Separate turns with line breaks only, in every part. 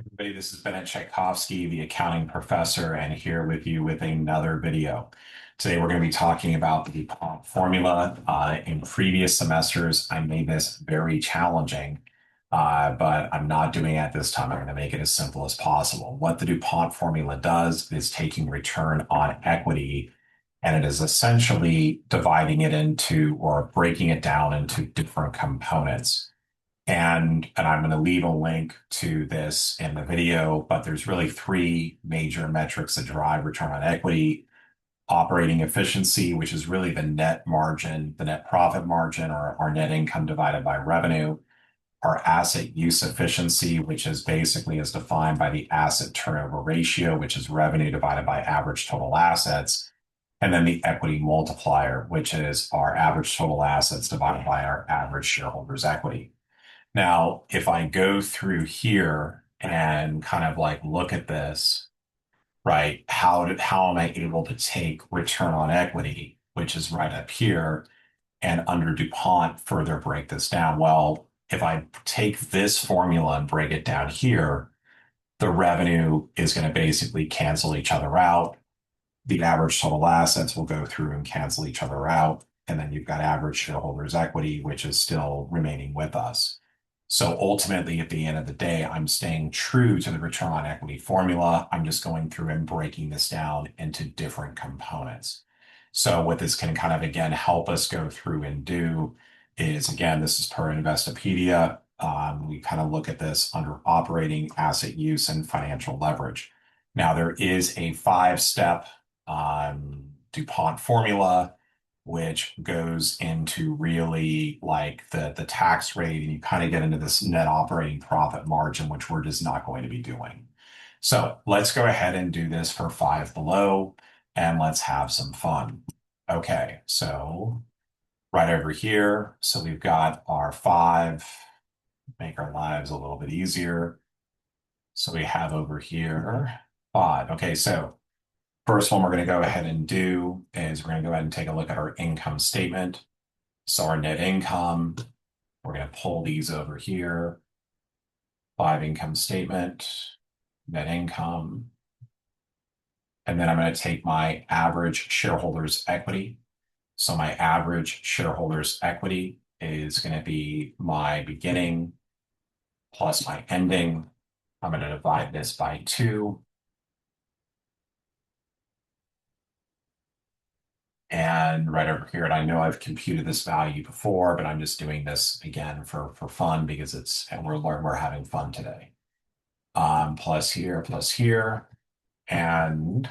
Everybody, this is Bennett Tchaikovsky, the accounting professor, and here with you with another video. Today, we're going to be talking about the DuPont formula. In previous semesters, I made this very challenging, but I'm not doing it this time. I'm going to make it as simple as possible. What the DuPont formula does is taking return on equity, and it is essentially dividing it into or breaking it down into different components. And I'm going to leave a link to this in the video, but there's really three major metrics that drive return on equity: operating efficiency, which is really the net margin, the net profit margin, or our net income divided by revenue; our asset use efficiency, which is basically as defined by the asset turnover ratio, which is revenue divided by average total assets; and then the equity multiplier, which is our average total assets divided by our average shareholders' equity. Now, if I go through here and kind of like look at this, right, how am I able to take return on equity, which is right up here, and under DuPont further break this down? Well, if I take this formula and break it down here, the revenue is going to basically cancel each other out. The average total assets will go through and cancel each other out. And then you've got average shareholders' equity, which is still remaining with us. So ultimately, at the end of the day, I'm staying true to the return on equity formula. I'm just going through and breaking this down into different components. So what this can kind of, again, help us go through and do is, again, this is per Investopedia. We kind of look at this under operating, asset use, and financial leverage. Now, there is a five-step DuPont formula, which goes into really like the tax rate, and you kind of get into this net operating profit margin, which we're just not going to be doing. So let's go ahead and do this for Five Below, and let's have some fun. Okay, so right over here, so we've got our five, make our lives a little bit easier. So we have over here five. Okay, so first one we're going to go ahead and do is we're going to go ahead and take a look at our income statement. So our net income, we're going to pull these over here. Five income statement, net income. And then I'm going to take my average shareholders' equity. So my average shareholders' equity is going to be my beginning plus my ending. I'm going to divide this by 2. And right over here, and I know I've computed this value before, but I'm just doing this again for fun because and we're having fun today. Plus here, and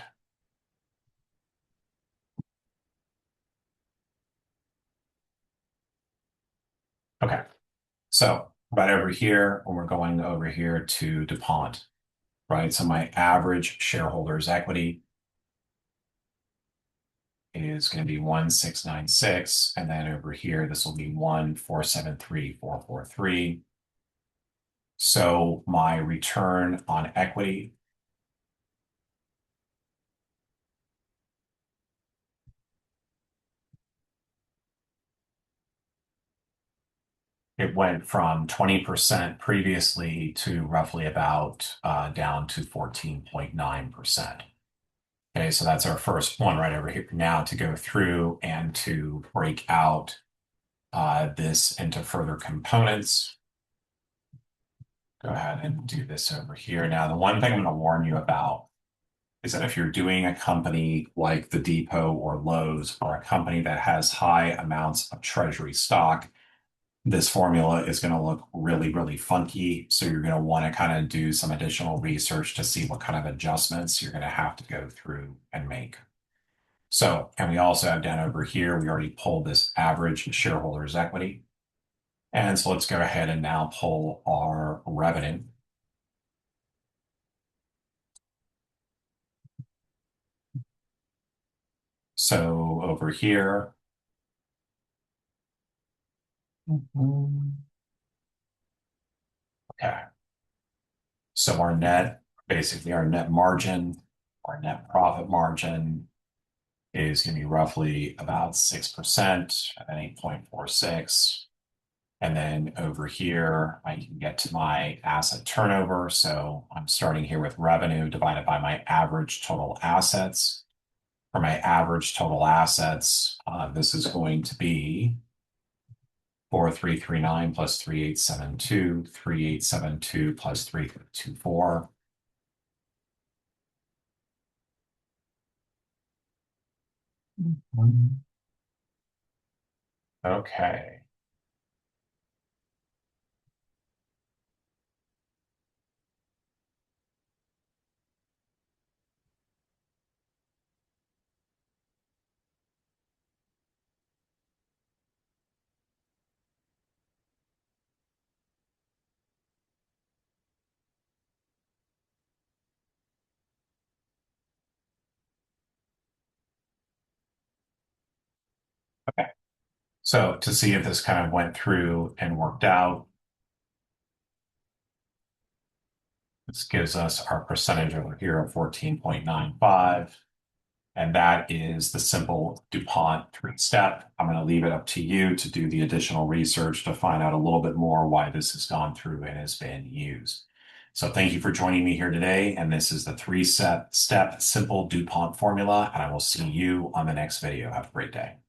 okay. So right over here, when we're going over here to DuPont, right? So my average shareholders' equity is going to be 1696, and then over here, this will be 1473443. So my return on equity, it went from 20% previously to roughly about down to 14.9%. Okay, so that's our first one right over here. Now to go through and to break out this into further components. Go ahead and do this over here. Now, the one thing I'm going to warn you about is that if you're doing a company like the Depot or Lowe's, or a company that has high amounts of treasury stock, this formula is going to look really, really funky. So you're going to want to kind of do some additional research to see what kind of adjustments you're going to have to go through and make. So, and we also have down over here, we already pulled this average shareholders' equity. And so let's go ahead and now pull our revenue. So over here, okay. So our net, basically our net margin, our net profit margin is going to be roughly about 6% and 8.46. And then over here, I can get to my asset turnover. So I'm starting here with revenue divided by my average total assets. For my average total assets, this is going to be 4339 plus 3872, 3872 plus 3324. Okay. Okay. So to see if this kind of went through and worked out, this gives us our percentage over here of 14.95. And that is the simple DuPont three-step. I'm going to leave it up to you to do the additional research to find out a little bit more why this has gone through and has been used. So thank you for joining me here today. And this is the three-step simple DuPont formula. And I will see you on the next video. Have a great day.